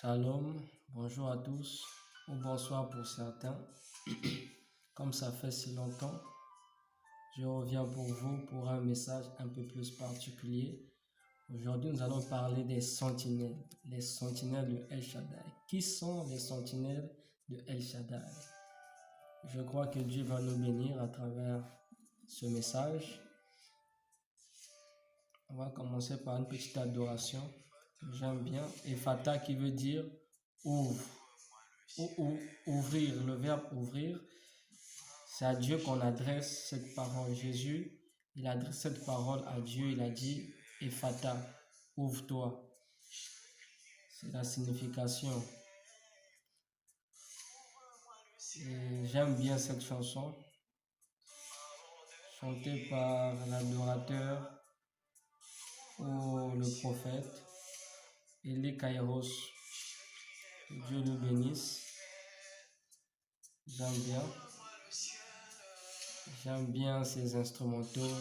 Shalom, bonjour à tous, ou bonsoir pour certains. Comme ça fait si longtemps, je reviens pour vous pour un message un peu plus particulier. Aujourd'hui, nous allons parler des sentinelles, les sentinelles de El Shaddai. Qui sont les sentinelles de El Shaddai? Je crois que Dieu va nous bénir à travers ce message. On va commencer par une petite adoration. J'aime bien. Ephata qui veut dire ouvre. Ou ouvrir, le verbe ouvrir, c'est à Dieu qu'on adresse cette parole. Jésus, il adresse cette parole à Dieu, il a dit Ephata, ouvre-toi. C'est la signification. Et j'aime bien cette chanson, chantée par l'adorateur ou le prophète Eli Kairos. Que Dieu le bénisse. J'aime bien. J'aime bien ces instrumentaux.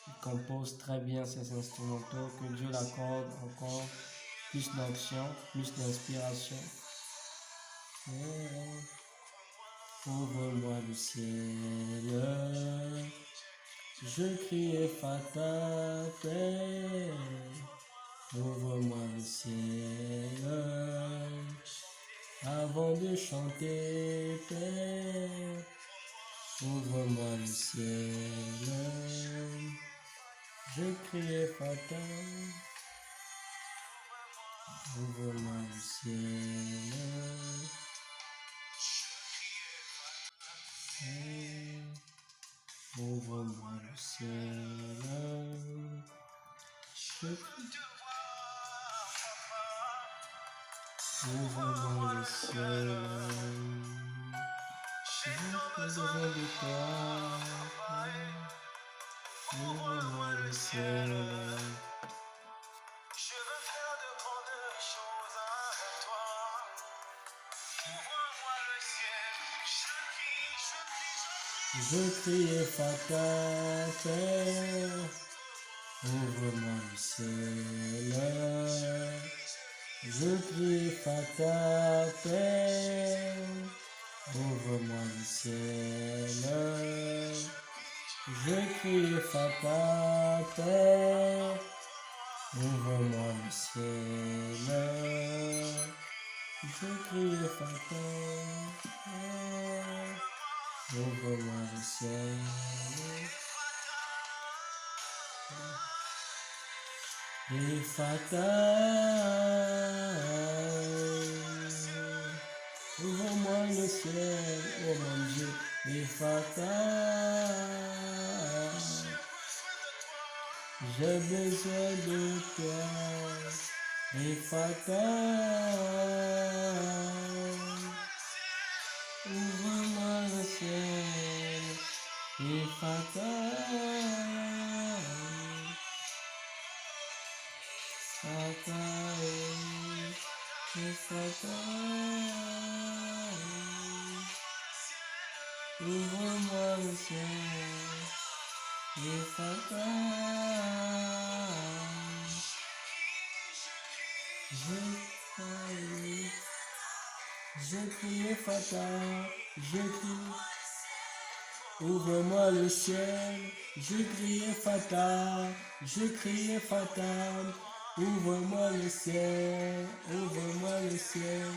Il compose très bien ces instrumentaux. Que Dieu l'accorde encore plus d'action, plus d'inspiration. Ouvre-moi le ciel. Je crie Ephata, Père. Ouvre-moi le ciel. Avant de chanter, Père. Ouvre-moi le ciel. Je crie Ephata. Ouvre-moi le ciel. Ouvre-moi le ciel. Ouvre-moi le ciel. J'ai besoin de toi. Ouvre-moi le ciel. Je veux faire de grandes choses avec toi. Ouvre-moi le ciel. Je crie Ephata, Père. Ouvre-moi le ciel. Je crie Ephata, Père. Ouvre-moi le ciel. Je crie Ephata, Père. Ouvre-moi le ciel. Je crie Ephata, Père. Ouvre-moi le ciel. Ephata, ouvre-moi le ciel, oh mon Dieu. Ephata, j'ai besoin de toi. Ephata, ouvre-moi le ciel. Ephata, Ephata, ouvre-moi le ciel. Ephata, je crie Ephata, je crie. Ouvre-moi le ciel, je crie Ephata, je crie Ephata. Ouvre-moi le ciel, ouvre-moi le ciel.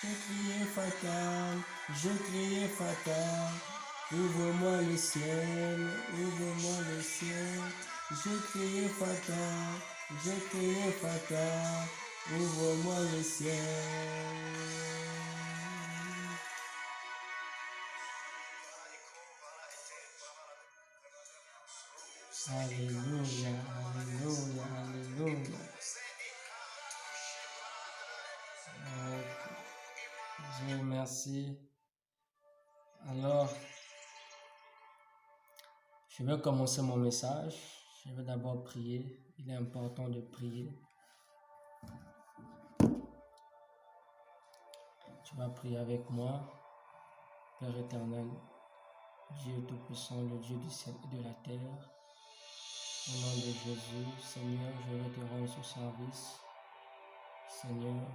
Je crie Ephata, je crie Ephata. Ouvre-moi le ciel, ouvre-moi le ciel. Je crie Ephata, je crie Ephata. Ouvre-moi le ciel. Alléluia, alléluia, alléluia. Dieu merci. Alors, je vais commencer mon message. Je vais d'abord prier. Il est important de prier. Tu vas prier avec moi. Père éternel, Dieu Tout-Puissant, le Dieu du ciel et de la terre. Au nom de Jésus, Seigneur, je vais te rendre ce service. Seigneur,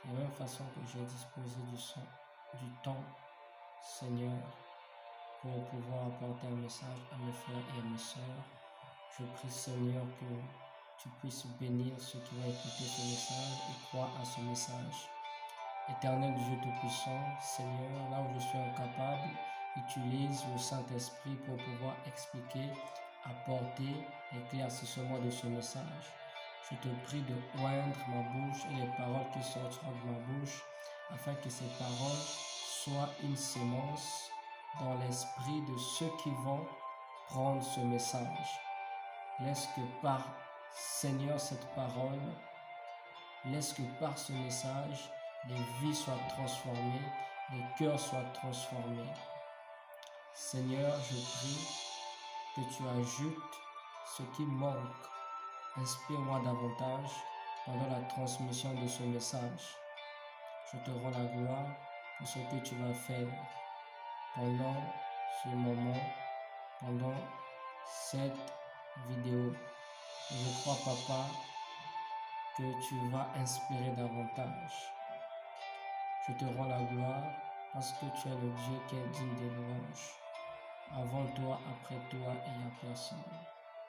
de la même façon que j'ai disposé du temps, Seigneur, pour pouvoir apporter un message à mes frères et à mes sœurs, je prie, Seigneur, que tu puisses bénir ceux qui vont écouter ce message et croire à ce message. Éternel Dieu Tout-Puissant, Seigneur, là où je suis incapable, utilise le Saint-Esprit pour pouvoir expliquer, apporter l'éclaircissement de ce message. Je te prie de oindre ma bouche et les paroles qui sortiront de ma bouche, afin que ces paroles soient une sémence dans l'esprit de ceux qui vont prendre ce message. Laisse que par, Seigneur, cette parole, laisse que par ce message, les vies soient transformées, les cœurs soient transformés. Seigneur, je prie que tu ajoutes ce qui manque. Inspire-moi davantage pendant la transmission de ce message. Je te rends la gloire pour ce que tu vas faire pendant ce moment, pendant cette vidéo. Je crois, Papa, que tu vas inspirer davantage. Je te rends la gloire parce que tu es le Dieu qui est digne des louanges. Avant toi, après toi, il n'y a personne.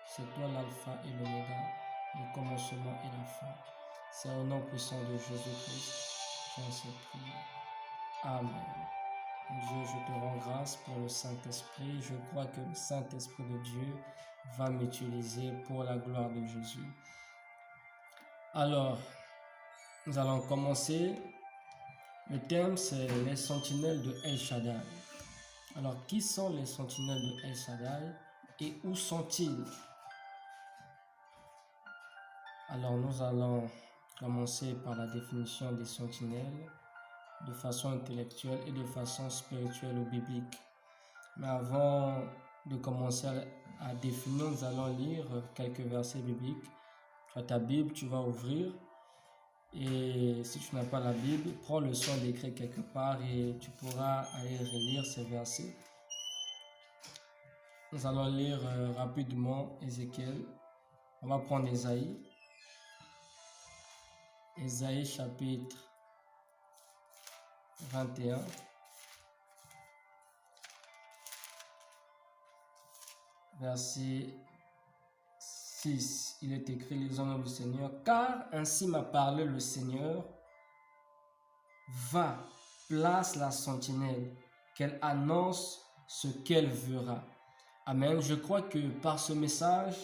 C'est toi l'alpha et l'oméga, le commencement et la fin. C'est au nom puissant de Jésus-Christ, j'en sais prier. Amen. Dieu, je te rends grâce pour le Saint-Esprit. Je crois que le Saint-Esprit de Dieu va m'utiliser pour la gloire de Jésus. Alors, nous allons commencer. Le thème, c'est les sentinelles de El Shaddai. Alors, qui sont les sentinelles de El Shaddai et où sont-ils? Alors, nous allons commencer par la définition des sentinelles de façon intellectuelle et de façon spirituelle ou biblique. Mais avant de commencer à définir, nous allons lire quelques versets bibliques. Tu as ta Bible, tu vas ouvrir. Et si tu n'as pas la Bible, prends le soin d'écrire quelque part et tu pourras aller relire ces versets. Nous allons lire rapidement Ézéchiel. On va prendre Ésaïe. Ésaïe chapitre 21. Verset 6. Il est écrit: lisons le nom du Seigneur. Car ainsi m'a parlé le Seigneur. Va, place la sentinelle, qu'elle annonce ce qu'elle verra. Amen. Je crois que par ce message,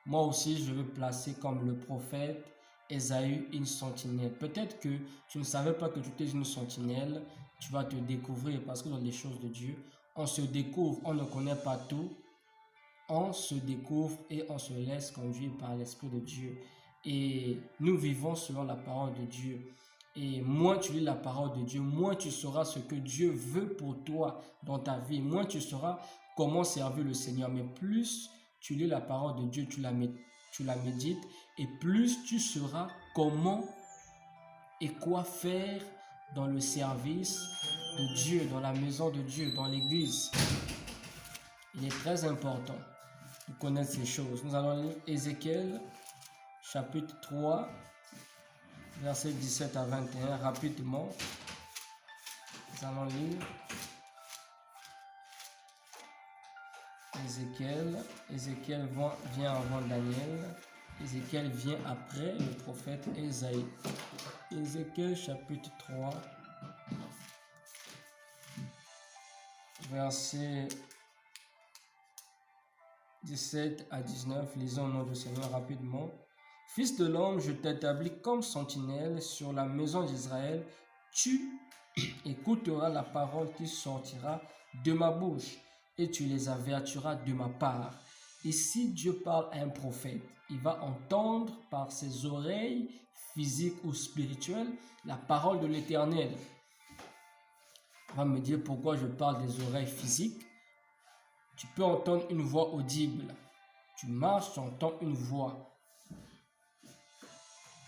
moi aussi, je veux placer comme le prophète Ésaïe une sentinelle. Peut-être que tu ne savais pas que tu étais une sentinelle. Tu vas te découvrir parce que dans les choses de Dieu, on se découvre, on ne connaît pas tout. On se découvre et on se laisse conduire par l'Esprit de Dieu. Et nous vivons selon la parole de Dieu. Et moins tu lis la parole de Dieu, moins tu sauras ce que Dieu veut pour toi dans ta vie. Moins tu sauras comment servir le Seigneur. Mais plus tu lis la parole de Dieu, tu la médites, et plus tu sauras comment et quoi faire dans le service de Dieu, dans la maison de Dieu, dans l'église. Il est très important de connaître ces choses. Nous allons lire Ézéchiel, chapitre 3, versets 17 à 21, rapidement. Nous allons lire Ézéchiel. Ézéchiel vient avant Daniel. Ézéchiel vient après le prophète Ésaïe. Ézéchiel, chapitre 3, versets 17 à 19, lisons le nom du Seigneur rapidement. Fils de l'homme, je t'établis comme sentinelle sur la maison d'Israël. Tu écouteras la parole qui sortira de ma bouche et tu les avertiras de ma part. Et si Dieu parle à un prophète, il va entendre par ses oreilles physiques ou spirituelles la parole de l'Éternel. On va me dire pourquoi je parle des oreilles physiques. Tu peux entendre une voix audible. Tu marches, tu entends une voix.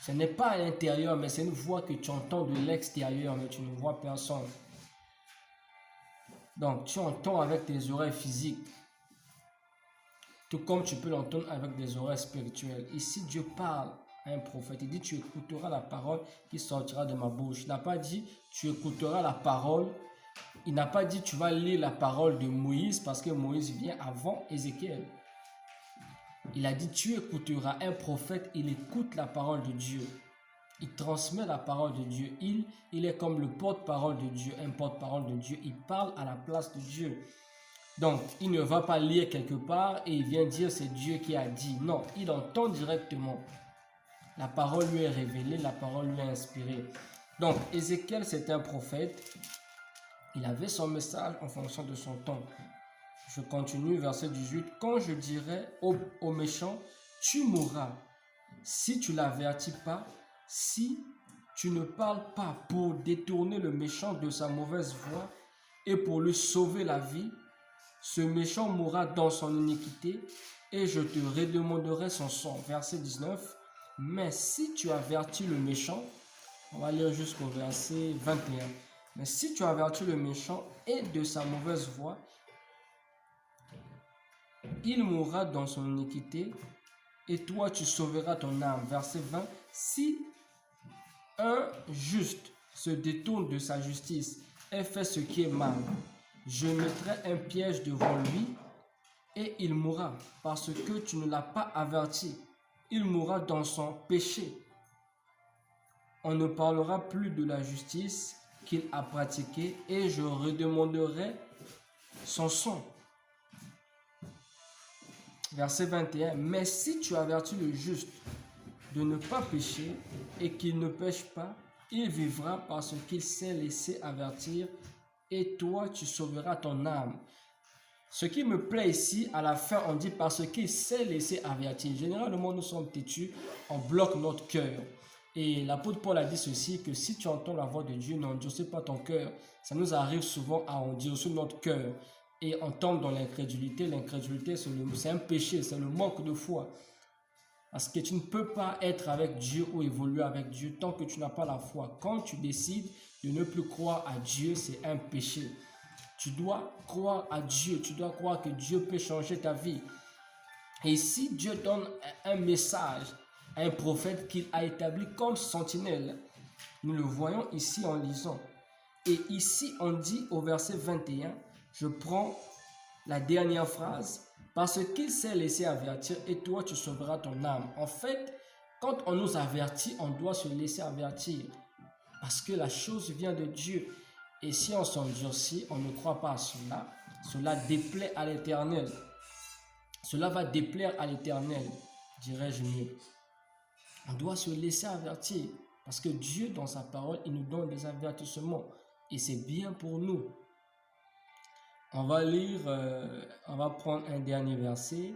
Ce n'est pas à l'intérieur, mais c'est une voix que tu entends de l'extérieur, mais tu ne vois personne. Donc, tu entends avec tes oreilles physiques, tout comme tu peux l'entendre avec des oreilles spirituelles. Ici, Dieu parle un prophète. Il dit, tu écouteras la parole qui sortira de ma bouche. Il n'a pas dit, tu écouteras la parole. Il n'a pas dit, tu vas lire la parole de Moïse parce que Moïse vient avant Ézéchiel. Il a dit, tu écouteras un prophète, il écoute la parole de Dieu. Il transmet la parole de Dieu. Il est comme le porte-parole de Dieu, un porte-parole de Dieu. Il parle à la place de Dieu. Donc, il ne va pas lire quelque part et il vient dire c'est Dieu qui a dit. Non, il entend directement. La parole lui est révélée, la parole lui est inspirée. Donc, Ézéchiel, c'est un prophète. Il avait son message en fonction de son temps. Je continue, verset 18. Quand je dirai au méchant, tu mourras, si tu l'avertis pas, si tu ne parles pas pour détourner le méchant de sa mauvaise voie et pour lui sauver la vie, ce méchant mourra dans son iniquité et je te redemanderai son sang. Verset 19. Mais si tu avertis le méchant, on va lire jusqu'au verset 21. Mais si tu avertis le méchant et de sa mauvaise voie, il mourra dans son iniquité et toi tu sauveras ton âme. Verset 20. Si un juste se détourne de sa justice et fait ce qui est mal, je mettrai un piège devant lui et il mourra parce que tu ne l'as pas averti. Il mourra dans son péché. On ne parlera plus de la justice qu'il a pratiquée et je redemanderai son sang. Verset 21. Mais si tu avertis le juste de ne pas pécher et qu'il ne pêche pas, il vivra parce qu'il s'est laissé avertir et toi tu sauveras ton âme. Ce qui me plaît ici, à la fin, on dit parce qu'il s'est laissé avertir. Généralement, nous sommes têtus, on bloque notre cœur. Et l'apôtre Paul a dit ceci, que si tu entends la voix de Dieu, n'endurcis pas ton cœur. Ça nous arrive souvent à endurcir notre cœur. Et on tombe dans l'incrédulité. L'incrédulité, c'est un péché, c'est le manque de foi. Parce que tu ne peux pas être avec Dieu ou évoluer avec Dieu tant que tu n'as pas la foi. Quand tu décides de ne plus croire à Dieu, c'est un péché. Tu dois croire à Dieu, tu dois croire que Dieu peut changer ta vie. Et si Dieu donne un message à un prophète qu'il a établi comme sentinelle, nous le voyons ici en lisant. Et ici on dit au verset 21, je prends la dernière phrase, parce qu'il s'est laissé avertir et toi tu sauveras ton âme. En fait, quand on nous avertit, on doit se laisser avertir. Parce que la chose vient de Dieu. Et si on s'endurcit, on ne croit pas à cela, cela déplaît à l'Éternel. Cela va déplaire à l'Éternel, dirais-je mieux. On doit se laisser avertir, parce que Dieu, dans sa parole, il nous donne des avertissements. Et c'est bien pour nous. On va lire, on va prendre un dernier verset.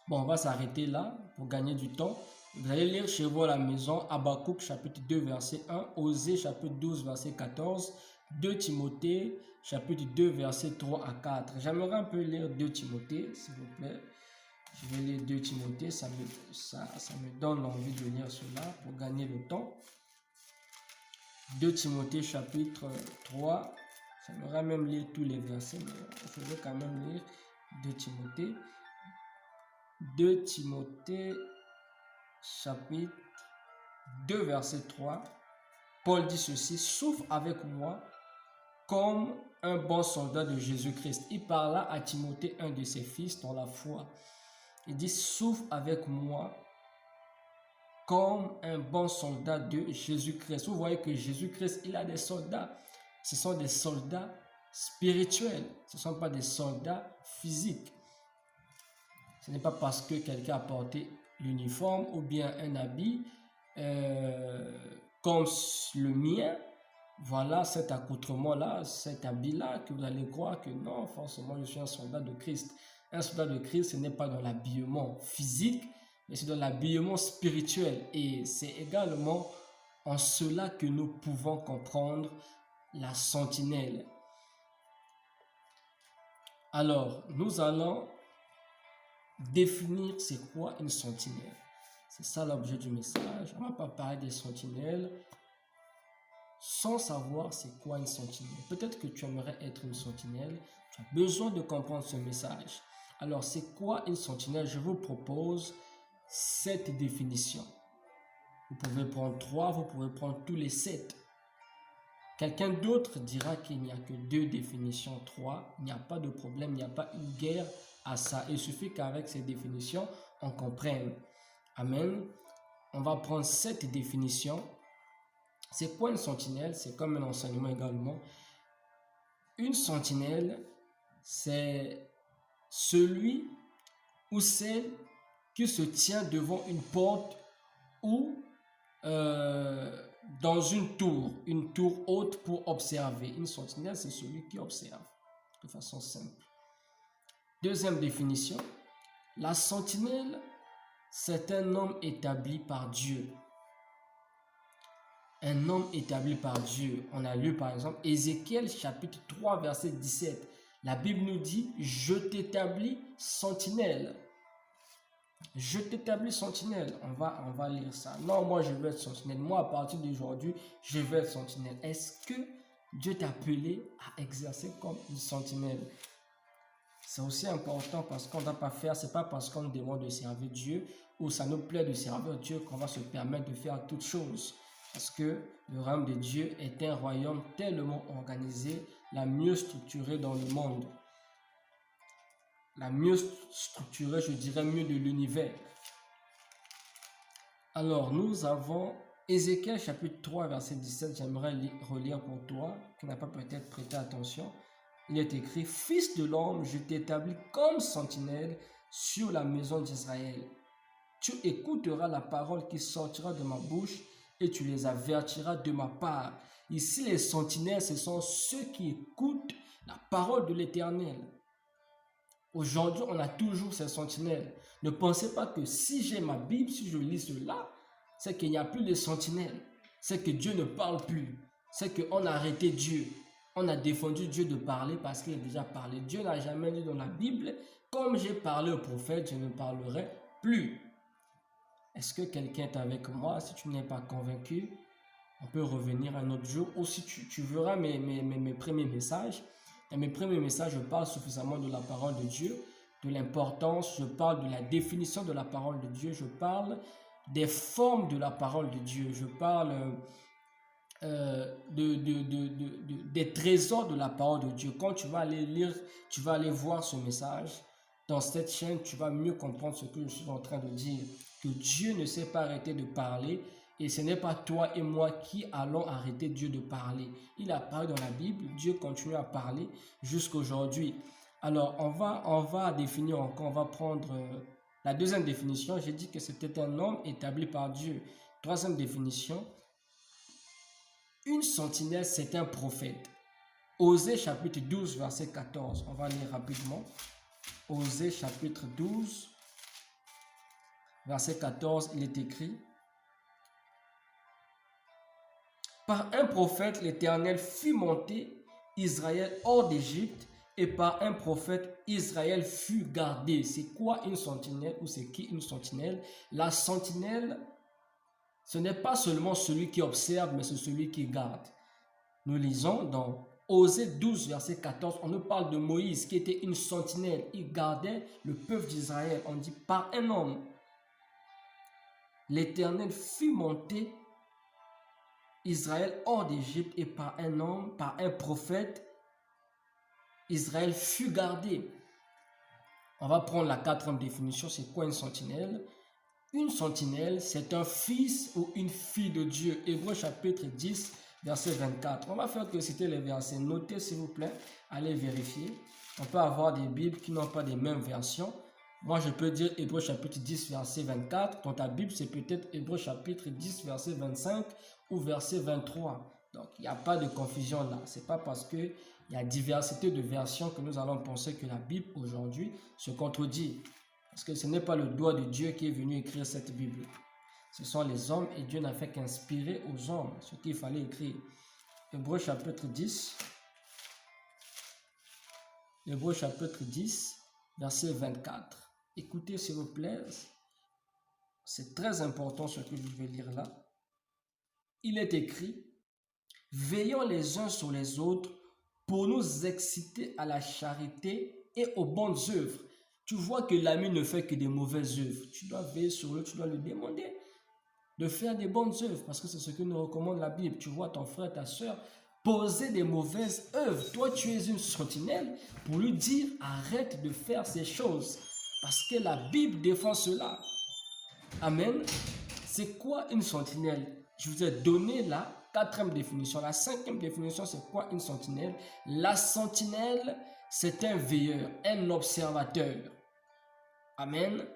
Bon, on va s'arrêter là pour gagner du temps. Vous allez lire chez vous à la maison Habakkuk chapitre 2 verset 1, Osée chapitre 12 verset 14, 2 Timothée chapitre 2 verset 3 à 4. J'aimerais un peu lire 2 Timothée, s'il vous plaît. Je vais lire 2 Timothée, ça me donne envie de lire cela pour gagner le temps. 2 Timothée chapitre 3, j'aimerais même lire tous les versets, mais je vais quand même lire 2 Timothée. 2 Timothée chapitre 2 verset 3, Paul dit ceci, souffre avec moi comme un bon soldat de Jésus-Christ. Il parla à Timothée, un de ses fils, dans la foi. Il dit, souffre avec moi comme un bon soldat de Jésus-Christ. Vous voyez que Jésus-Christ, il a des soldats. Ce sont des soldats spirituels. Ce ne sont pas des soldats physiques. Ce n'est pas parce que quelqu'un a porté l'uniforme ou bien un habit comme le mien, voilà cet accoutrement-là, cet habit-là, que vous allez croire que non, forcément je suis un soldat de Christ. Un soldat de Christ, ce n'est pas dans l'habillement physique, mais c'est dans l'habillement spirituel. Et c'est également en cela que nous pouvons comprendre la sentinelle. Alors, nous allons définir c'est quoi une sentinelle. C'est ça l'objet du message. On ne va pas parler des sentinelles sans savoir c'est quoi une sentinelle. Peut-être que tu aimerais être une sentinelle. Tu as besoin de comprendre ce message. Alors, c'est quoi une sentinelle? Je vous propose 7 définitions. Vous pouvez prendre 3, vous pouvez prendre tous les 7. Quelqu'un d'autre dira qu'il n'y a que 2 définitions, 3. Il n'y a pas de problème, il n'y a pas une guerre à ça. Il suffit qu'avec ces définitions, on comprenne. Amen. On va prendre 7 définitions. C'est quoi une sentinelle? C'est comme un enseignement également. Une sentinelle, c'est celui ou celle qui se tient devant une porte ou dans une tour haute pour observer. Une sentinelle, c'est celui qui observe de façon simple. Deuxième définition, la sentinelle, c'est un homme établi par Dieu. Un homme établi par Dieu. On a lu par exemple Ézéchiel chapitre 3 verset 17. La Bible nous dit, je t'établis sentinelle. Je t'établis sentinelle. On va lire ça. Non, moi je veux être sentinelle. Moi, à partir d'aujourd'hui, je veux être sentinelle. Est-ce que Dieu t'a appelé à exercer comme une sentinelle? C'est aussi important parce qu'on ne va pas faire, c'est pas parce qu'on nous demande de servir Dieu ou ça nous plaît de servir Dieu qu'on va se permettre de faire toutes choses. Parce que le royaume de Dieu est un royaume tellement organisé, la mieux structurée dans le monde. La mieux structurée, je dirais mieux de l'univers. Alors, nous avons Ézéchiel chapitre 3, verset 17. J'aimerais relire pour toi, qui n'a pas peut-être prêté attention. Il est écrit, « Fils de l'homme, je t'établis comme sentinelle sur la maison d'Israël. Tu écouteras la parole qui sortira de ma bouche et tu les avertiras de ma part. » Ici, les sentinelles, ce sont ceux qui écoutent la parole de l'Éternel. Aujourd'hui, on a toujours ces sentinelles. Ne pensez pas que si j'ai ma Bible, si je lis cela, c'est qu'il n'y a plus de sentinelles. C'est que Dieu ne parle plus. C'est qu'on a arrêté Dieu. On a défendu Dieu de parler parce qu'il a déjà parlé. Dieu n'a jamais dit dans la Bible, comme j'ai parlé au prophète, je ne parlerai plus. Est-ce que quelqu'un est avec moi? Si tu n'es pas convaincu, on peut revenir un autre jour. Ou si tu verras mes premiers messages. Dans mes premiers messages, je parle suffisamment de la parole de Dieu, de l'importance, je parle de la définition de la parole de Dieu, je parle des formes de la parole de Dieu, je parle des trésors de la parole de Dieu. Quand tu vas aller lire, tu vas aller voir ce message, dans cette chaîne, tu vas mieux comprendre ce que je suis en train de dire. Que Dieu ne s'est pas arrêté de parler et ce n'est pas toi et moi qui allons arrêter Dieu de parler. Il a parlé dans la Bible, Dieu continue à parler jusqu'à aujourd'hui. Alors, on va définir encore, on va prendre la deuxième définition. J'ai dit que c'était un homme établi par Dieu. Troisième définition, une sentinelle, c'est un prophète. Osée chapitre 12, verset 14. On va lire rapidement. Osée chapitre 12, verset 14, il est écrit, « Par un prophète, l'Éternel fit monter Israël hors d'Égypte, et par un prophète, Israël fut gardé. » C'est quoi une sentinelle ou c'est qui une sentinelle? La sentinelle, ce n'est pas seulement celui qui observe, mais c'est celui qui garde. Nous lisons dans Osée 12, verset 14, on nous parle de Moïse qui était une sentinelle. Il gardait le peuple d'Israël. On dit par un homme. L'Éternel fit monter Israël hors d'Égypte et par un homme, par un prophète, Israël fut gardé. On va prendre la quatrième définition. C'est quoi une sentinelle? Une sentinelle, c'est un fils ou une fille de Dieu. Hébreux chapitre 10, verset 24. On va faire que citer les versets. Notez s'il vous plaît, allez vérifier. On peut avoir des Bibles qui n'ont pas les mêmes versions. Moi, je peux dire Hébreux chapitre 10, verset 24. Dans ta Bible, c'est peut-être Hébreux chapitre 10, verset 25 ou verset 23. Donc, il n'y a pas de confusion là. Ce n'est pas parce qu'il y a diversité de versions que nous allons penser que la Bible aujourd'hui se contredit. Parce que ce n'est pas le doigt de Dieu qui est venu écrire cette Bible. Ce sont les hommes et Dieu n'a fait qu'inspirer aux hommes ce qu'il fallait écrire. Hébreux chapitre 10. Hébreux chapitre 10, verset 24. Écoutez s'il vous plaît. C'est très important ce que je vais lire là. Il est écrit, « Veillons les uns sur les autres pour nous exciter à la charité et aux bonnes œuvres. » Tu vois que l'ami ne fait que des mauvaises œuvres. Tu dois veiller sur lui, tu dois lui demander de faire des bonnes œuvres, parce que c'est ce que nous recommande la Bible. Tu vois ton frère, ta soeur poser des mauvaises œuvres. Toi, tu es une sentinelle pour lui dire arrête de faire ces choses, parce que la Bible défend cela. Amen. C'est quoi une sentinelle? Je vous ai donné la 4e définition. La 5e définition, c'est quoi une sentinelle? La sentinelle, c'est un veilleur, un observateur. Amen.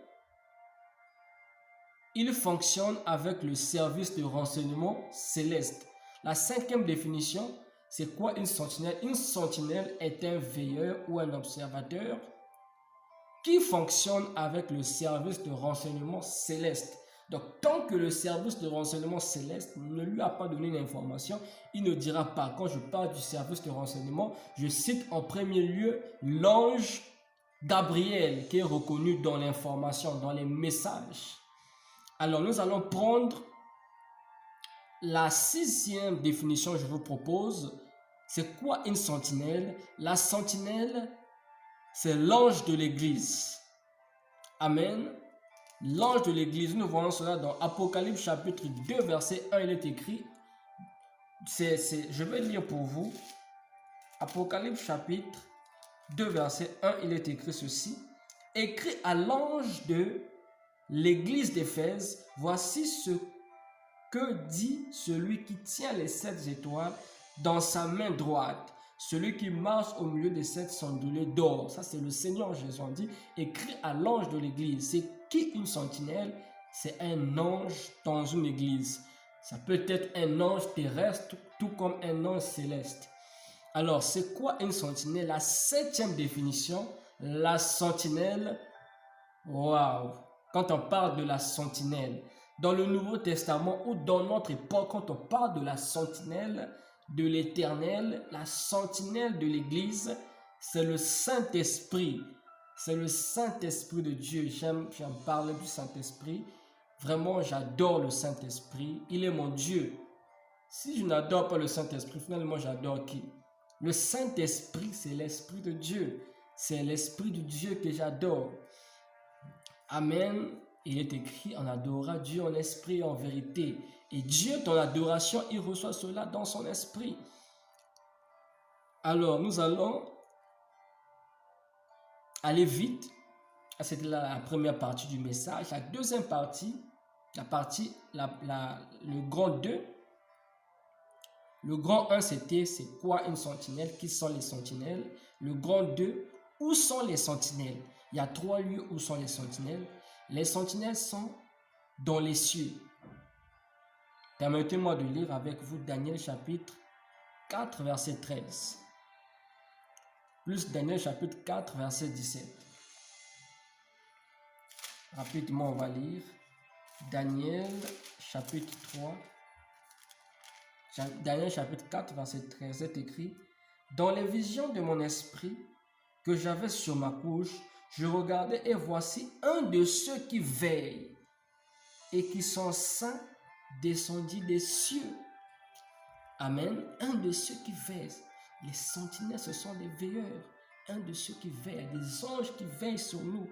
Il fonctionne avec le service de renseignement céleste. La 5e définition, c'est quoi une sentinelle? Une sentinelle est un veilleur ou un observateur qui fonctionne avec le service de renseignement céleste. Donc, tant que le service de renseignement céleste ne lui a pas donné l'information, il ne dira pas. Quand je parle du service de renseignement, je cite en premier lieu l'ange Gabriel qui est reconnu dans l'information, dans les messages. Alors, nous allons prendre la 6e définition que je vous propose. C'est quoi une sentinelle? La sentinelle, c'est l'ange de l'église. Amen. L'ange de l'église, nous voyons cela dans Apocalypse chapitre 2, verset 1, il est écrit. Je vais lire pour vous. Apocalypse chapitre 2, verset 1, il est écrit ceci. Écrit à l'ange de l'église d'Éphèse, voici ce que dit celui qui tient les 7 étoiles dans sa main droite, celui qui marche au milieu des 7 sandeliers d'or. Ça, c'est le Seigneur Jésus. On dit, écrit à l'ange de l'église. C'est qui une sentinelle? C'est un ange dans une église. Ça peut être un ange terrestre, tout comme un ange céleste. Alors, c'est quoi une sentinelle? La 7e définition, la sentinelle, waouh! Quand on parle de la sentinelle, dans le Nouveau Testament ou dans notre époque, quand on parle de la sentinelle de l'Éternel, la sentinelle de l'Église, c'est le Saint-Esprit. C'est le Saint-Esprit de Dieu. J'aime parler du Saint-Esprit. Vraiment, j'adore le Saint-Esprit. Il est mon Dieu. Si je n'adore pas le Saint-Esprit, finalement, j'adore qui? Le Saint-Esprit, c'est l'Esprit de Dieu. C'est l'Esprit de Dieu que j'adore. Amen. Il est écrit, on adorera Dieu en esprit et en vérité. Et Dieu, dans l'adoration, il reçoit cela dans son esprit. Alors, nous allons aller vite. C'était la première partie du message. La deuxième partie, le grand 2. Le grand 1, c'était c'est quoi une sentinelle? Qui sont les sentinelles? Le grand 2, où sont les sentinelles? Il y a 3 lieux où sont les sentinelles. Les sentinelles sont dans les cieux. Permettez-moi de lire avec vous Daniel chapitre 4, verset 13. Plus Daniel chapitre 4, verset 17. Rapidement, on va lire. Daniel chapitre 3. Daniel chapitre 4, verset 13 est écrit. Dans les visions de mon esprit que j'avais sur ma couche, je regardais et voici un de ceux qui veillent et qui sont saints descendit des cieux. Amen. Un de ceux qui veillent. Les sentinelles, ce sont des veilleurs. Un de ceux qui veillent, des anges qui veillent sur nous.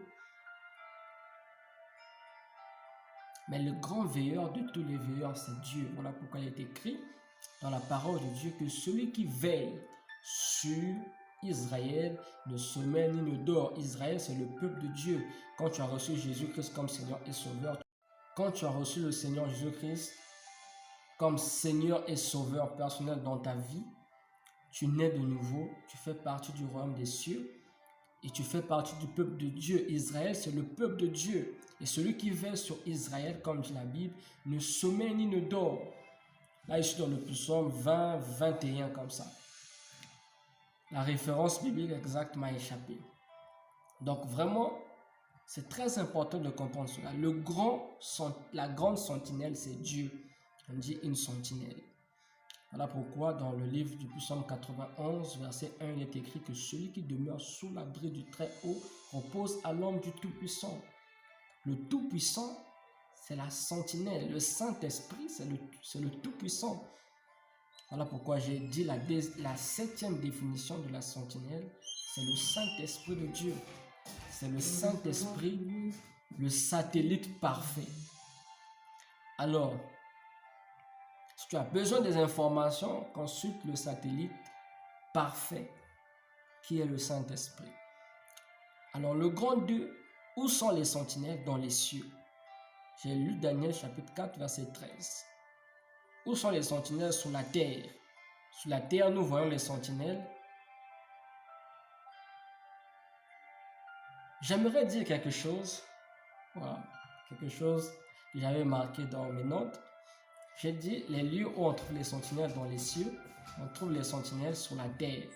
Mais le grand veilleur de tous les veilleurs, c'est Dieu. Voilà pourquoi il est écrit dans la parole de Dieu que celui qui veille sur Israël ne sommeille ni ne dort. Israël, c'est le peuple de Dieu. Quand tu as reçu Jésus-Christ comme Seigneur et Sauveur, quand tu as reçu le Seigneur Jésus-Christ comme Seigneur et Sauveur personnel dans ta vie, tu nais de nouveau, tu fais partie du royaume des cieux et tu fais partie du peuple de Dieu. Israël, c'est le peuple de Dieu. Et celui qui veille sur Israël, comme dit la Bible, ne sommeille ni ne dort. Là, je suis dans le psaume 20, 21, comme ça. La référence biblique exacte m'a échappé. Donc vraiment, c'est très important de comprendre cela. La grande sentinelle, c'est Dieu. On dit une sentinelle. Voilà pourquoi dans le livre du psaume 91, verset 1, il est écrit que celui qui demeure sous l'abri du Très-Haut repose à l'ombre du Tout-Puissant. Le Tout-Puissant, c'est la sentinelle. Le Saint-Esprit, c'est le Tout-Puissant. Voilà pourquoi j'ai dit la 7e définition de la sentinelle, c'est le Saint-Esprit de Dieu. C'est le Saint-Esprit, le satellite parfait. Alors, si tu as besoin des informations, consulte le satellite parfait qui est le Saint-Esprit. Alors, le grand 2, où sont les sentinelles dans les cieux? J'ai lu Daniel chapitre 4, verset 13. Où sont les sentinelles sur la terre? Sur la terre, nous voyons les sentinelles. J'aimerais dire quelque chose. Voilà, quelque chose que j'avais marqué dans mes notes. J'ai dit les lieux où on trouve les sentinelles dans les cieux. On trouve les sentinelles sur la terre.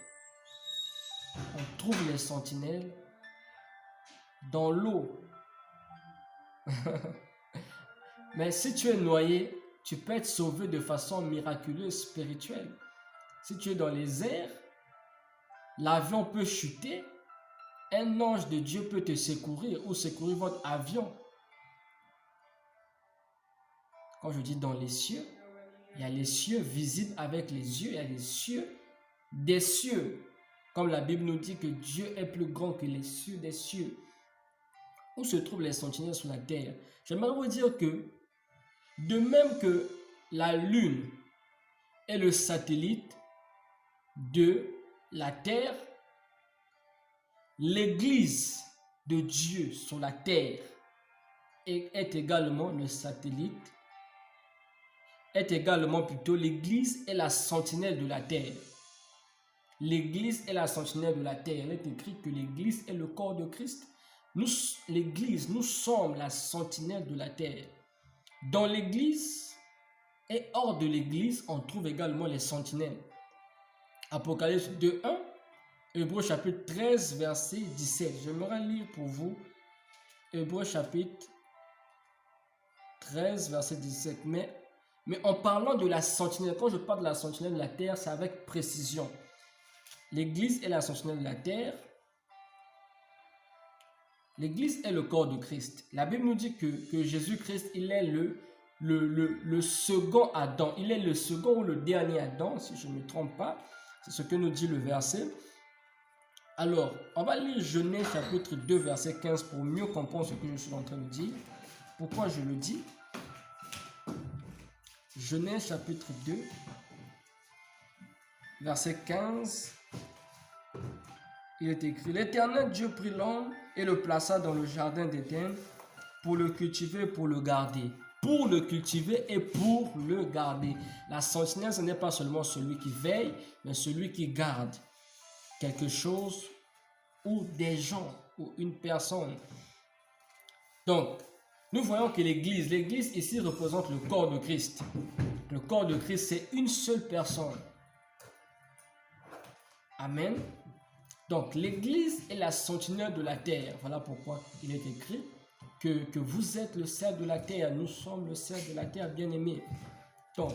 On trouve les sentinelles dans l'eau. Mais si tu es noyé, tu peux être sauvé de façon miraculeuse, spirituelle. Si tu es dans les airs, l'avion peut chuter, un ange de Dieu peut te secourir ou secourir votre avion. Quand je dis dans les cieux, il y a les cieux visibles avec les yeux, il y a les cieux des cieux. Comme la Bible nous dit que Dieu est plus grand que les cieux des cieux. Où se trouvent les sentinelles sur la terre? J'aimerais vous dire que, de même que la lune est le satellite de la terre, l'église de Dieu sur la terre est également le satellite, est également plutôt l'église est la sentinelle de la terre. L'église est la sentinelle de la terre. Il est écrit que l'église est le corps de Christ. Nous, l'église, nous sommes la sentinelle de la terre. Dans l'église et hors de l'église, on trouve également les sentinelles. Apocalypse 2:1, Hébreux chapitre 13, verset 17. J'aimerais lire pour vous Hébreux chapitre 13, verset 17. Mais en parlant de la sentinelle, quand je parle de la sentinelle de la terre, c'est avec précision. L'église est la sentinelle de la terre. L'église est le corps de Christ. La Bible nous dit que Jésus-Christ, il est le second Adam. Il est le second ou le dernier Adam, si je ne me trompe pas. C'est ce que nous dit le verset. Alors, on va lire Genèse chapitre 2, verset 15 pour mieux comprendre ce que je suis en train de dire. Pourquoi je le dis? Genèse chapitre 2, verset 15. Il est écrit: l'Éternel Dieu prit l'homme et le plaça dans le jardin d'Éden pour le cultiver, pour le garder. Pour le cultiver et pour le garder. La sentinelle, ce n'est pas seulement celui qui veille, mais celui qui garde quelque chose ou des gens ou une personne. Donc, nous voyons que l'église ici représente le corps de Christ. Le corps de Christ, c'est une seule personne. Amen. Donc, l'église est la sentinelle de la terre. Voilà pourquoi il est écrit que vous êtes le sel de la terre. Nous sommes le sel de la terre, bien-aimés. Donc,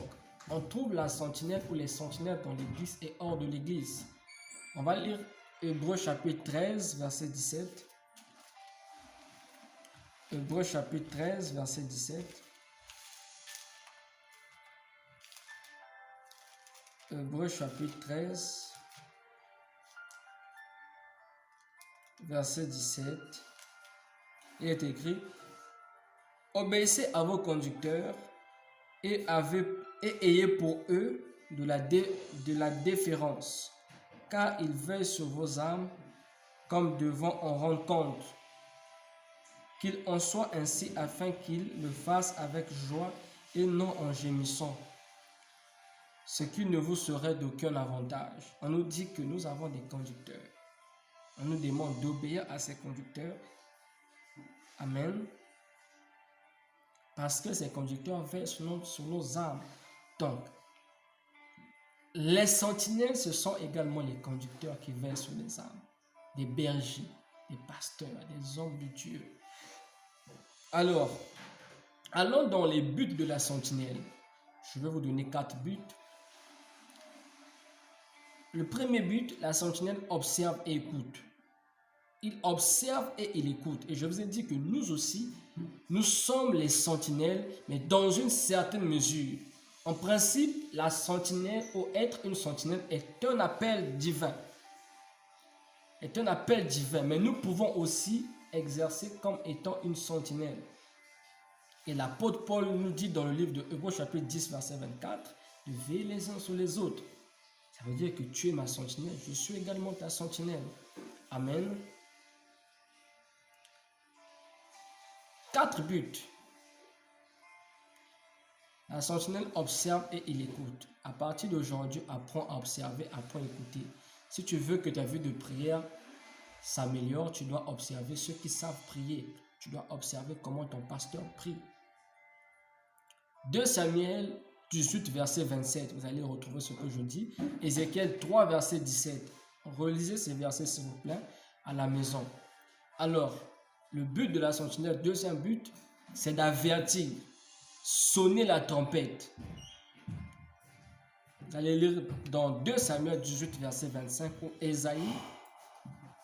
on trouve la sentinelle ou les sentinelles dans l'église et hors de l'église. On va lire Hébreux chapitre 13, verset 17. Hébreux chapitre 13, verset 17. Hébreux chapitre 13. Verset 17, il est écrit: obéissez à vos conducteurs et ayez pour eux de la déférence, car ils veillent sur vos âmes comme devant en rendre compte. Qu'il en soit ainsi afin qu'ils le fassent avec joie et non en gémissant, ce qui ne vous serait d'aucun avantage. On nous dit que nous avons des conducteurs. On nous demande d'obéir à ces conducteurs. Amen. Parce que ces conducteurs veillent sur nos âmes. Donc, les sentinelles, ce sont également les conducteurs qui veillent sur les âmes. Des bergers, des pasteurs, des hommes de Dieu. Alors, allons dans les buts de la sentinelle. Je vais vous donner 4 buts. Le premier but, la sentinelle observe et écoute. Il observe et il écoute. Et je vous ai dit que nous aussi, nous sommes les sentinelles, mais dans une certaine mesure. En principe, la sentinelle ou être une sentinelle est un appel divin. Est un appel divin, mais nous pouvons aussi exercer comme étant une sentinelle. Et l'apôtre Paul nous dit dans le livre de Hébreux chapitre 10 verset 24 de veiller les uns sur les autres. Ça veut dire que tu es ma sentinelle, je suis également ta sentinelle. Amen. 4 buts. La sentinelle observe et il écoute. À partir d'aujourd'hui, apprends à observer, apprends à écouter. Si tu veux que ta vie de prière s'améliore, tu dois observer ceux qui savent prier. Tu dois observer comment ton pasteur prie. 2 Samuel 18, verset 27. Vous allez retrouver ce que je dis. Ézéchiel 3, verset 17. Relisez ces versets, s'il vous plaît, à la maison. Alors, le but de la sentinelle, deuxième but, c'est d'avertir, sonner la trompette. Vous allez lire dans 2 Samuel 18, verset 25 ou Ésaïe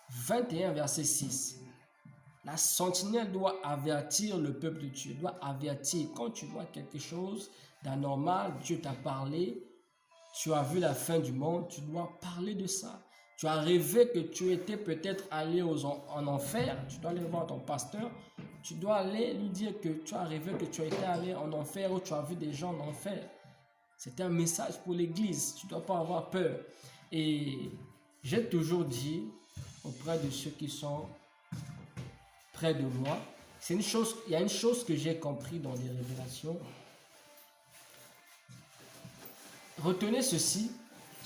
21, verset 6. La sentinelle doit avertir le peuple de Dieu, doit avertir. Quand tu vois quelque chose d'anormal, Dieu t'a parlé, tu as vu la fin du monde, tu dois parler de ça. Tu as rêvé que tu étais peut-être allé en enfer, tu dois aller voir ton pasteur, tu dois aller lui dire que tu as rêvé que tu étais allé en enfer ou tu as vu des gens en enfer. C'est un message pour l'église, tu ne dois pas avoir peur. Et j'ai toujours dit auprès de ceux qui sont près de moi, il y a une chose que j'ai compris dans les révélations. Retenez ceci,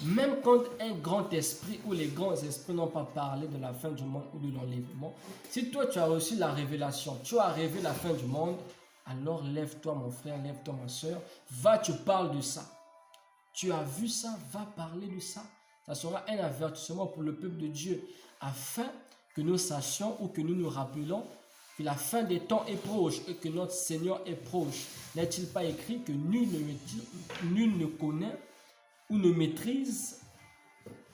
même quand un grand esprit ou les grands esprits n'ont pas parlé de la fin du monde ou de l'enlèvement, si toi tu as reçu la révélation, tu as rêvé la fin du monde, alors lève-toi mon frère, lève-toi ma soeur, va, tu parles de ça. Tu as vu ça, va parler de ça. Ça sera un avertissement pour le peuple de Dieu, afin que nous sachions ou que nous nous rappelons que la fin des temps est proche et que notre Seigneur est proche. N'est-il pas écrit que nul ne connaît ou ne maîtrise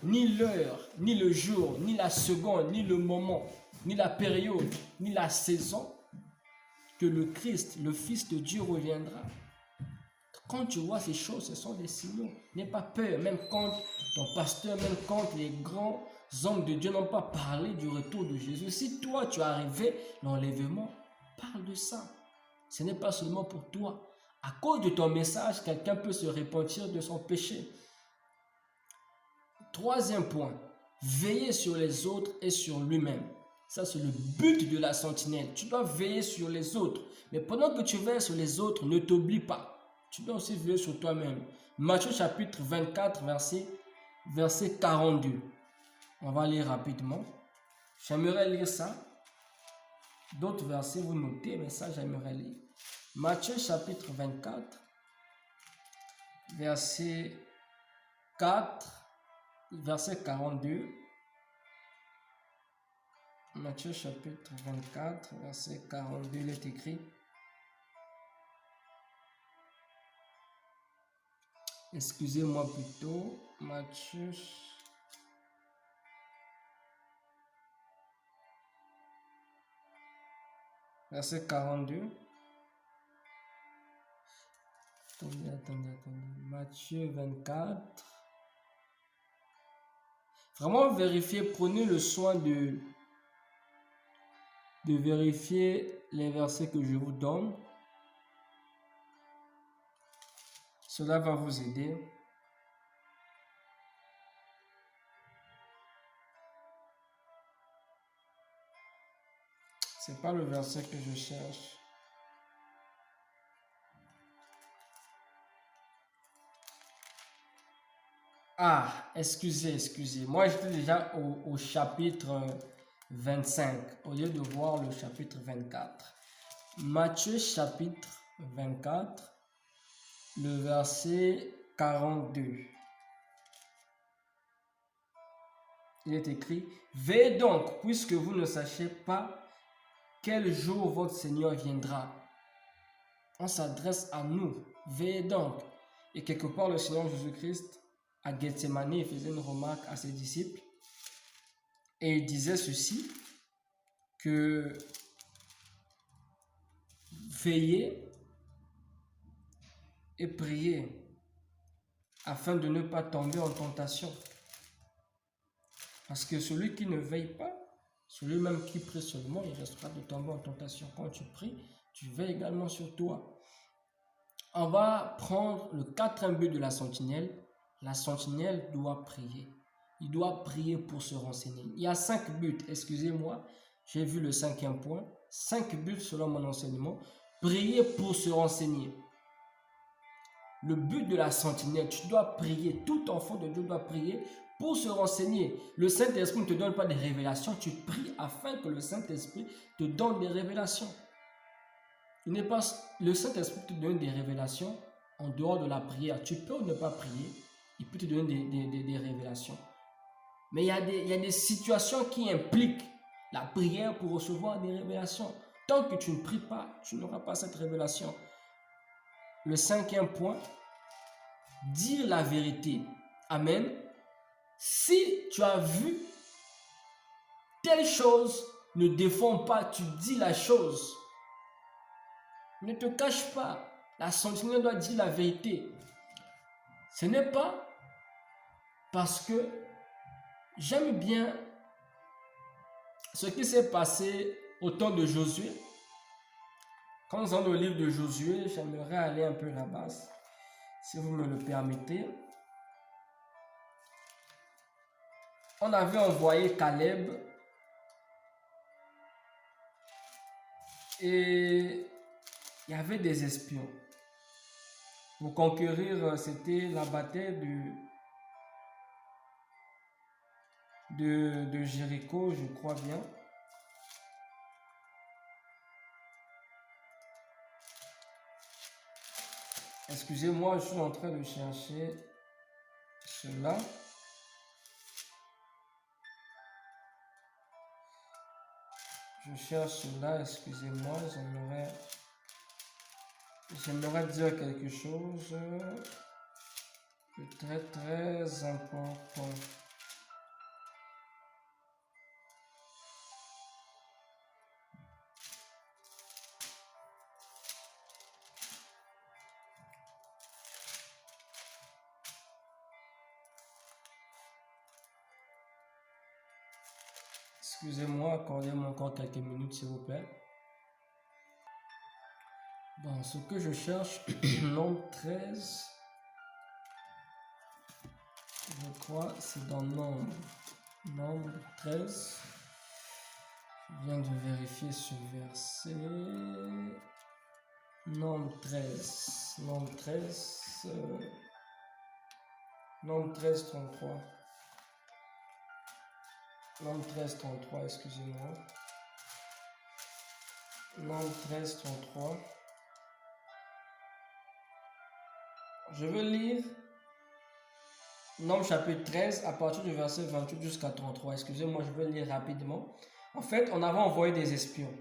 ni l'heure, ni le jour, ni la seconde, ni le moment, ni la période, ni la saison que le Christ, le Fils de Dieu, reviendra. Quand tu vois ces choses, ce sont des signaux. N'aie pas peur, même quand ton pasteur, même quand les grands hommes de Dieu n'ont pas parlé du retour de Jésus. Si toi, tu as rêvé l'enlèvement, parle de ça. Ce n'est pas seulement pour toi. À cause de ton message, quelqu'un peut se repentir de son péché. Troisième point, veiller sur les autres et sur lui-même. Ça, c'est le but de la sentinelle. Tu dois veiller sur les autres. Mais pendant que tu veilles sur les autres, ne t'oublie pas. Tu dois aussi veiller sur toi-même. Matthieu chapitre 24, verset 42. On va lire rapidement. J'aimerais lire ça. D'autres versets, vous notez, mais ça, j'aimerais lire. Matthieu chapitre 24, verset 4, verset 42. Matthieu chapitre 24, verset 42, il est écrit. Excusez-moi plutôt, Matthieu. Verset 42. Attendez. Matthieu 24. Vraiment vérifiez, prenez le soin de vérifier les versets que je vous donne. Cela va vous aider. C'est pas le verset que je cherche. Ah, excusez. Moi, j'étais déjà au chapitre 25, au lieu de voir le chapitre 24. Matthieu chapitre 24, le verset 42. Il est écrit, « Veillez donc, puisque vous ne sachez pas quel jour votre Seigneur viendra. » On s'adresse à nous. Veillez donc. Et quelque part, le Seigneur Jésus-Christ, à Gethsemane, il faisait une remarque à ses disciples. Et il disait ceci, que veillez et priez afin de ne pas tomber en tentation. Parce que celui qui ne veille pas Celui-même qui prie seulement, il restera de tomber en tentation. Quand tu pries, tu veilles également sur toi. On va prendre le quatrième but de la sentinelle. La sentinelle doit prier. Il doit prier pour se renseigner. Il y a 5 buts, excusez-moi, j'ai vu le 5e point. 5 buts selon mon enseignement. Prier pour se renseigner. Le but de la sentinelle, tu dois prier. Tout enfant de Dieu doit prier pour se renseigner. Le Saint-Esprit ne te donne pas des révélations. Tu pries afin que le Saint-Esprit te donne des révélations. Il n'est pas le Saint-Esprit te donne des révélations en dehors de la prière. Tu peux ne pas prier. Il peut te donner des révélations. Mais il y a des situations qui impliquent la prière pour recevoir des révélations. Tant que tu ne pries pas, tu n'auras pas cette révélation. Le 5e point, dire la vérité. Amen. Si tu as vu telle chose, ne défends pas, tu dis la chose. Ne te cache pas. La sentinelle doit dire la vérité. Ce n'est pas parce que j'aime bien ce qui s'est passé au temps de Josué. Quand nous allons au livre de Josué, j'aimerais aller un peu là-bas, si vous me le permettez. On avait envoyé Caleb et il y avait des espions. Pour conquérir, c'était la bataille de Jéricho, je crois bien. Excusez-moi, je suis en train de chercher cela. Je cherche cela, excusez-moi, j'aimerais dire quelque chose de très très important. Excusez-moi, accordez-moi encore quelques minutes, s'il vous plaît. Bon, ce que je cherche, nombre 13, je crois, c'est dans nombre 13. Je viens de vérifier ce verset. Nombre 13, nombre 13, nombre 13, 33. Nombre 13, 33, excusez-moi. Nombre 13, 33. Je veux lire Nombre chapitre 13 à partir du verset 28 jusqu'à 33. Excusez-moi, je vais lire rapidement. En fait, on avait envoyé des espions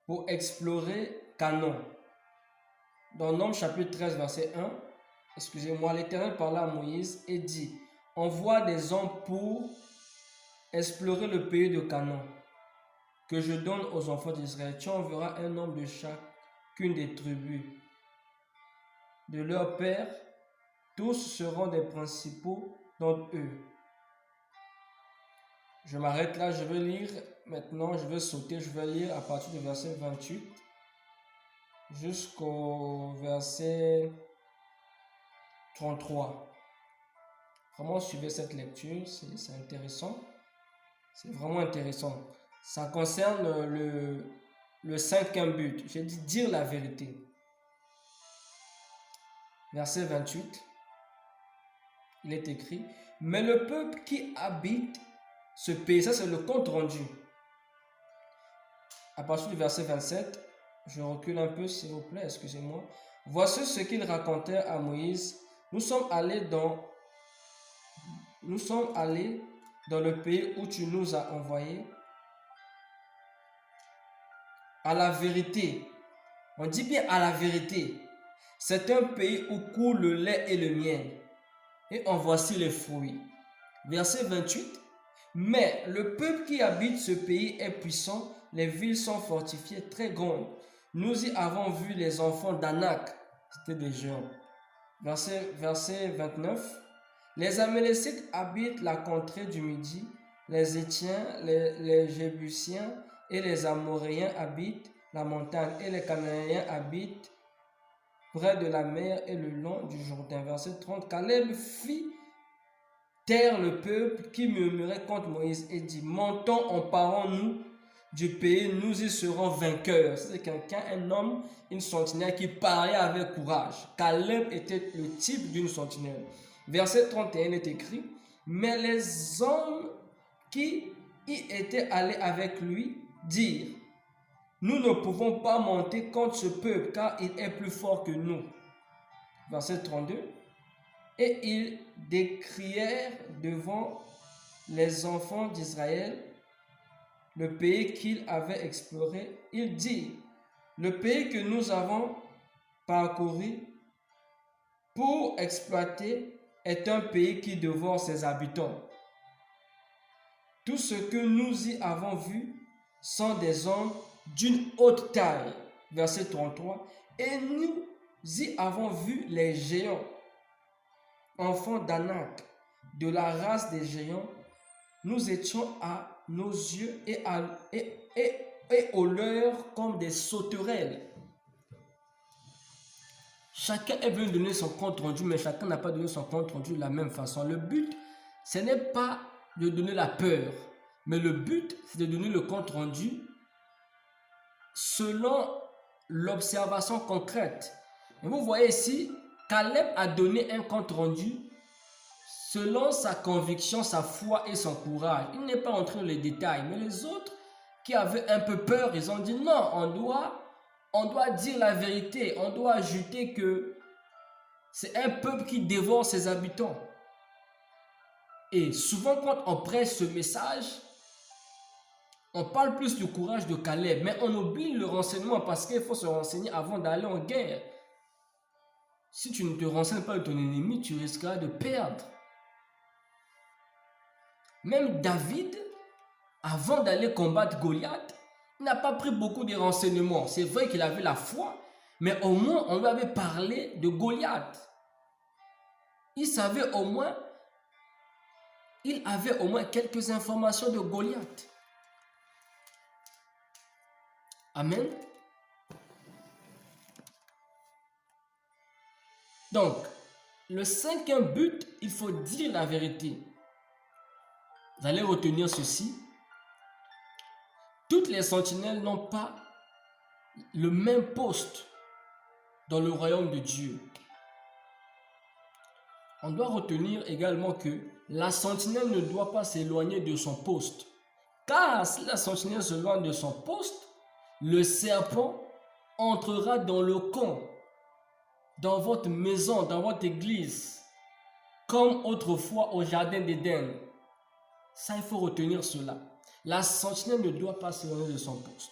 pour explorer Canaan. Dans Nombre chapitre 13, verset 1, excusez-moi, l'Éternel parla à Moïse et dit: envoie des hommes pour explorer le pays de Canaan, que je donne aux enfants d'Israël. Tu enverras un homme de chacune des tribus de leur père. Tous seront des principaux d'entre eux. Je m'arrête là, je vais lire maintenant, je vais sauter, je vais lire à partir du verset 28 jusqu'au verset 33. Vraiment, suivez cette lecture, c'est intéressant. C'est vraiment intéressant. Ça concerne le 5e but. J'ai dit dire la vérité. Verset 28. Il est écrit: mais le peuple qui habite ce pays, ça c'est le compte rendu. À partir du verset 27, je recule un peu s'il vous plaît, excusez-moi. Voici ce qu'il racontait à Moïse. Nous sommes allés dans le pays où tu nous as envoyés. À la vérité, on dit bien à la vérité, c'est un pays où coule le lait et le miel. Et en voici les fruits. Verset 28. Mais le peuple qui habite ce pays est puissant, les villes sont fortifiées, très grandes. Nous y avons vu les enfants d'Anak, c'était des géants. Verset 29. Les Amélécites habitent la contrée du Midi, les Étiens, les Jébusiens et les Amoréens habitent la montagne, et les Cananéens habitent près de la mer et le long du Jourdain. Verset 30. Caleb fit taire le peuple qui murmurait contre Moïse et dit: montons, emparons-nous du pays, nous y serons vainqueurs. C'est quelqu'un, un homme, une sentinelle qui parlait avec courage. Caleb était le type d'une sentinelle. Verset 31 est écrit: mais les hommes qui y étaient allés avec lui dirent: nous ne pouvons pas monter contre ce peuple, car il est plus fort que nous. Verset 32. Et ils décrièrent devant les enfants d'Israël le pays qu'ils avaient exploré. Ils dirent: le pays que nous avons parcouru pour exploiter est un pays qui dévore ses habitants. Tout ce que nous y avons vu sont des hommes d'une haute taille. Verset 33. Et nous y avons vu les géants, enfants d'Anak, de la race des géants. Nous étions à nos yeux et aux leurs comme des sauterelles. Chacun est venu donner son compte rendu, mais chacun n'a pas donné son compte rendu de la même façon. Le but, ce n'est pas de donner la peur, mais le but, c'est de donner le compte rendu selon l'observation concrète. Et vous voyez ici, Caleb a donné un compte rendu selon sa conviction, sa foi et son courage. Il n'est pas entré dans les détails, mais les autres qui avaient un peu peur, ils ont dit non, on doit dire la vérité, on doit ajouter que c'est un peuple qui dévore ses habitants. Et souvent quand on prêche ce message, on parle plus du courage de Caleb, mais on oublie le renseignement parce qu'il faut se renseigner avant d'aller en guerre. Si tu ne te renseignes pas de ton ennemi, tu risqueras de perdre. Même David, avant d'aller combattre Goliath, n'a pas pris beaucoup de renseignements. C'est vrai qu'il avait la foi, mais au moins on lui avait parlé de Goliath. Il avait au moins quelques informations de Goliath. Amen. Donc, le cinquième but, il faut dire la vérité. Vous allez retenir ceci. Toutes les sentinelles n'ont pas le même poste dans le royaume de Dieu. On doit retenir également que la sentinelle ne doit pas s'éloigner de son poste. Car si la sentinelle s'éloigne de son poste, le serpent entrera dans le camp, dans votre maison, dans votre église, comme autrefois au jardin d'Éden. Ça, il faut retenir cela. La sentinelle ne doit pas s'éloigner de son poste.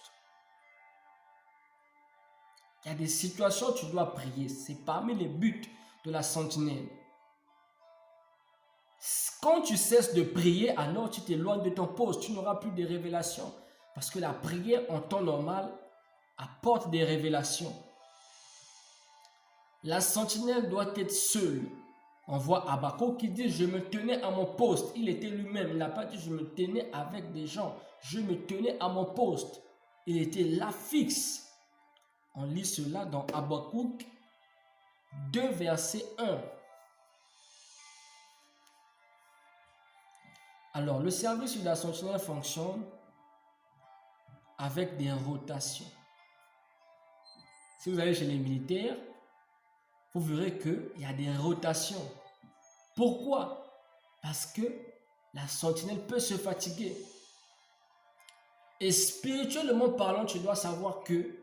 Il y a des situations où tu dois prier. C'est parmi les buts de la sentinelle. Quand tu cesses de prier, alors tu t'éloignes de ton poste. Tu n'auras plus de révélations. Parce que la prière en temps normal apporte des révélations. La sentinelle doit être seule. On voit Habakkuk qui dit: je me tenais à mon poste. Il était lui-même. Il n'a pas dit: je me tenais avec des gens. Je me tenais à mon poste. Il était là fixe. On lit cela dans Habakkuk 2, verset 1. Alors, le service de la sentinelle fonctionne avec des rotations. Si vous allez chez les militaires, vous verrez qu'il y a des rotations. Pourquoi? Parce que la sentinelle peut se fatiguer. Et spirituellement parlant, tu dois savoir que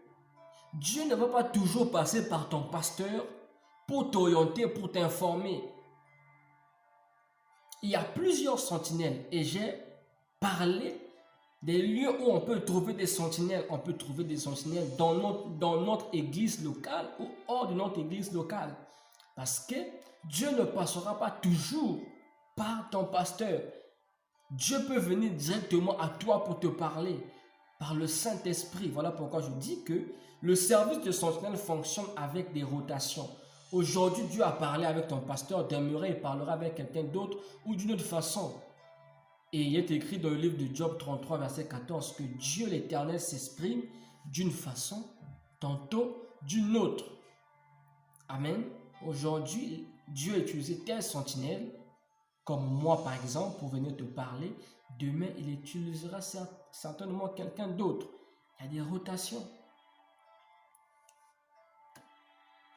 Dieu ne va pas toujours passer par ton pasteur pour t'orienter, pour t'informer. Il y a plusieurs sentinelles et j'ai parlé des lieux où on peut trouver des sentinelles. On peut trouver des sentinelles dans notre église locale ou hors de notre église locale. Parce que Dieu ne passera pas toujours par ton pasteur. Dieu peut venir directement à toi pour te parler par le Saint-Esprit. Voilà pourquoi je dis que le service de sentinelle fonctionne avec des rotations. Aujourd'hui, Dieu a parlé avec ton pasteur, demain il parlera avec quelqu'un d'autre ou d'une autre façon. Et il est écrit dans le livre de Job 33, verset 14, que Dieu l'Éternel s'exprime d'une façon, tantôt d'une autre. Amen. Aujourd'hui, Dieu a utilisé tel sentinelle, comme moi par exemple, pour venir te parler. Demain, il utilisera certainement quelqu'un d'autre. Il y a des rotations.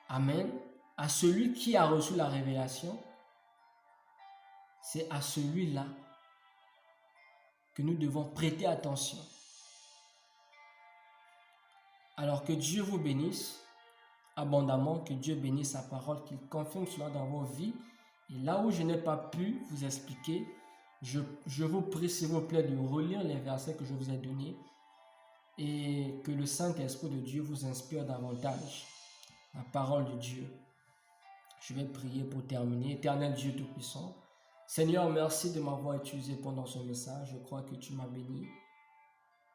Amen. À celui qui a reçu la révélation, c'est à celui-là que nous devons prêter attention. Alors que Dieu vous bénisse abondamment, que Dieu bénisse sa parole, qu'il confirme cela dans vos vies. Et là où je n'ai pas pu vous expliquer, je vous prie s'il vous plaît de relire les versets que je vous ai donnés et que le Saint-Esprit de Dieu vous inspire davantage la parole de Dieu. Je vais prier pour terminer. Éternel Dieu Tout-Puissant, Seigneur, merci de m'avoir utilisé pendant ce message. Je crois que tu m'as béni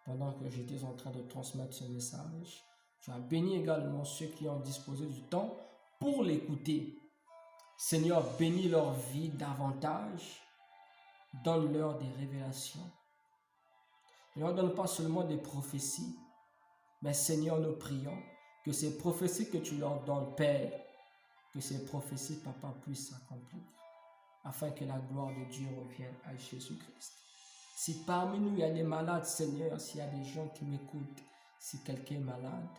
pendant que j'étais en train de transmettre ce message. Tu as béni également ceux qui ont disposé du temps pour l'écouter. Seigneur, bénis leur vie davantage. Donne-leur des révélations. Ne leur donne pas seulement des prophéties, mais Seigneur, nous prions que ces prophéties que tu leur donnes, Père, que ces prophéties, Papa, puissent s'accomplir, afin que la gloire de Dieu revienne à Jésus-Christ. Si parmi nous, il y a des malades, Seigneur, s'il y a des gens qui m'écoutent, si quelqu'un est malade,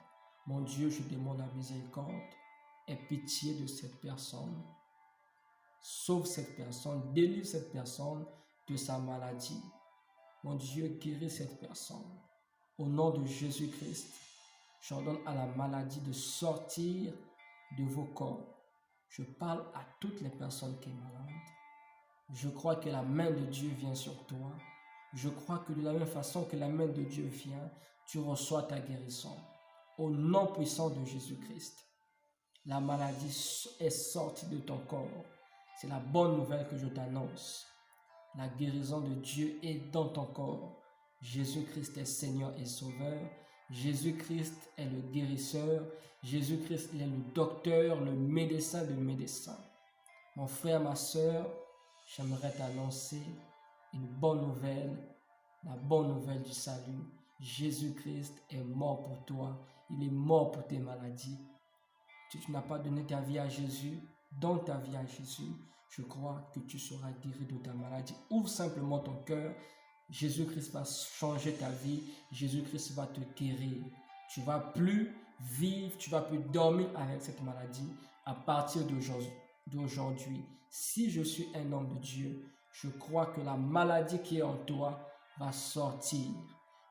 mon Dieu, je demande la miséricorde, aie pitié de cette personne. Sauve cette personne, délivre cette personne de sa maladie. Mon Dieu, guéris cette personne. Au nom de Jésus-Christ, j'ordonne à la maladie de sortir de vos corps. Je parle à toutes les personnes qui sont malades. Je crois que la main de Dieu vient sur toi. Je crois que de la même façon que la main de Dieu vient, tu reçois ta guérison. Au nom puissant de Jésus-Christ, la maladie est sortie de ton corps. C'est la bonne nouvelle que je t'annonce. La guérison de Dieu est dans ton corps. Jésus-Christ est Seigneur et Sauveur. Jésus-Christ est le guérisseur. Jésus-Christ est le docteur, le médecin de médecins. Mon frère, ma soeur, j'aimerais t'annoncer une bonne nouvelle, la bonne nouvelle du salut. Jésus-Christ est mort pour toi. Il est mort pour tes maladies. Si tu n'as pas donné ta vie à Jésus, donne ta vie à Jésus. Je crois que tu seras guéri de ta maladie. Ouvre simplement ton cœur. Jésus-Christ va changer ta vie. Jésus-Christ va te guérir. Tu ne vas plus vivre, tu ne vas plus dormir avec cette maladie à partir d'aujourd'hui. Si je suis un homme de Dieu, je crois que la maladie qui est en toi va sortir.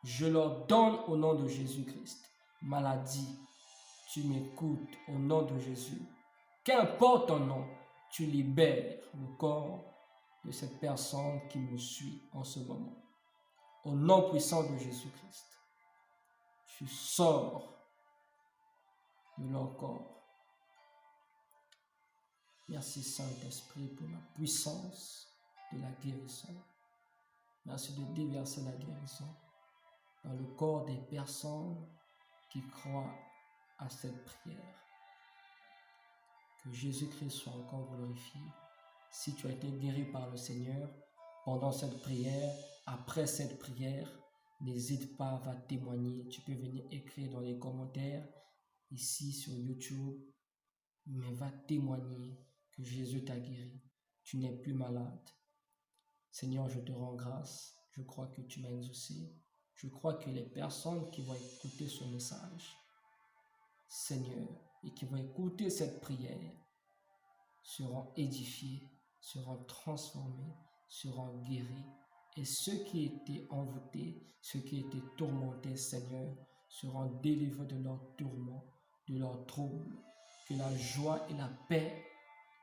Je leur donne au nom de Jésus-Christ. Maladie, tu m'écoutes au nom de Jésus. Qu'importe ton nom, tu libères le corps de cette personne qui me suit en ce moment. Au nom puissant de Jésus-Christ, tu sors de leur corps. Merci Saint-Esprit pour la puissance de la guérison. Merci de déverser la guérison dans le corps des personnes qui croient à cette prière. Que Jésus-Christ soit encore glorifié. Si tu as été guéri par le Seigneur pendant cette prière, après cette prière, n'hésite pas à témoigner. Tu peux venir écrire dans les commentaires ici sur YouTube, mais va témoigner que Jésus t'a guéri. Tu n'es plus malade. Seigneur, je te rends grâce. Je crois que tu m'as exaucé. Je crois que les personnes qui vont écouter ce message, Seigneur, et qui vont écouter cette prière, seront édifiés, seront transformés, seront guéris. Et ceux qui étaient envoûtés, ceux qui étaient tourmentés, Seigneur, seront délivrés de leurs tourments, de leurs troubles. Que la joie et la paix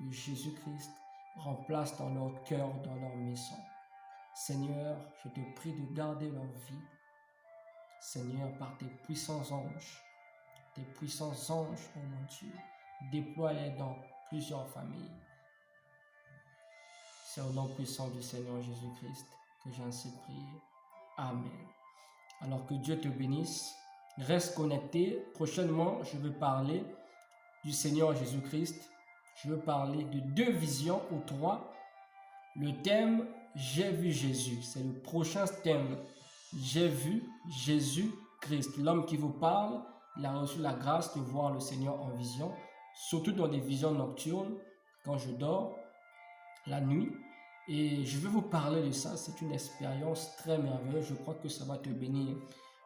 de Jésus-Christ remplacent dans leur cœur, dans leur maison. Seigneur, je te prie de garder leur vie. Seigneur, par tes puissants anges, oh mon Dieu, déploie-les dans plusieurs familles. C'est au nom puissant du Seigneur Jésus-Christ que j'ai ainsi prié. Amen. Alors que Dieu te bénisse. Reste connecté. Prochainement, je vais parler du Seigneur Jésus-Christ. Je veux parler de 2 visions ou 3. Le thème j'ai vu Jésus. C'est le prochain thème. J'ai vu Jésus-Christ. L'homme qui vous parle, il a reçu la grâce de voir le Seigneur en vision, surtout dans des visions nocturnes, quand je dors, la nuit. Et je vais vous parler de ça. C'est une expérience très merveilleuse. Je crois que ça va te bénir.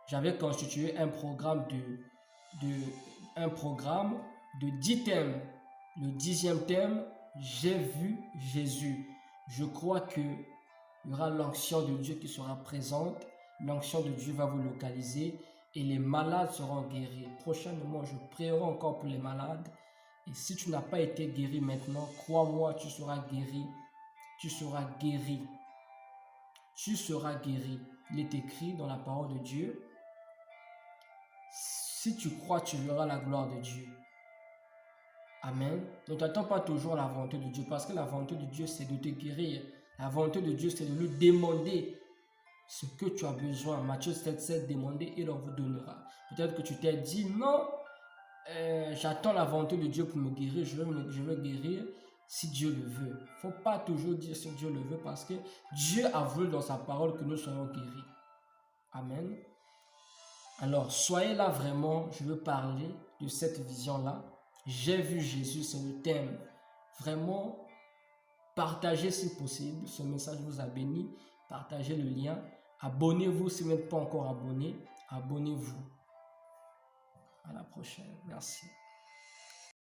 J'avais constitué un programme de 10 thèmes. Le 10e thème, j'ai vu Jésus. Je crois qu'il y aura l'onction de Dieu qui sera présente. L'onction de Dieu va vous localiser et les malades seront guéris. Prochainement, je prierai encore pour les malades. Et si tu n'as pas été guéri maintenant, crois-moi, tu seras guéri. Tu seras guéri. Tu seras guéri. Il est écrit dans la parole de Dieu. Si tu crois, tu verras la gloire de Dieu. Amen. Ne t'attends pas toujours à la volonté de Dieu, parce que la volonté de Dieu, c'est de te guérir. La volonté de Dieu, c'est de lui demander ce que tu as besoin. Matthieu 7,7, demandez et l'on vous donnera. Peut-être que tu t'es dit, non, j'attends la volonté de Dieu pour me guérir, je veux guérir si Dieu le veut. Il ne faut pas toujours dire si Dieu le veut, parce que Dieu a voulu dans sa parole que nous soyons guéris. Amen. Alors, soyez là vraiment, je veux parler de cette vision-là. J'ai vu Jésus, c'est le thème. Vraiment, partagez si possible. Ce message vous a béni. Partagez le lien. Abonnez-vous si vous n'êtes pas encore abonné. Abonnez-vous. À la prochaine. Merci.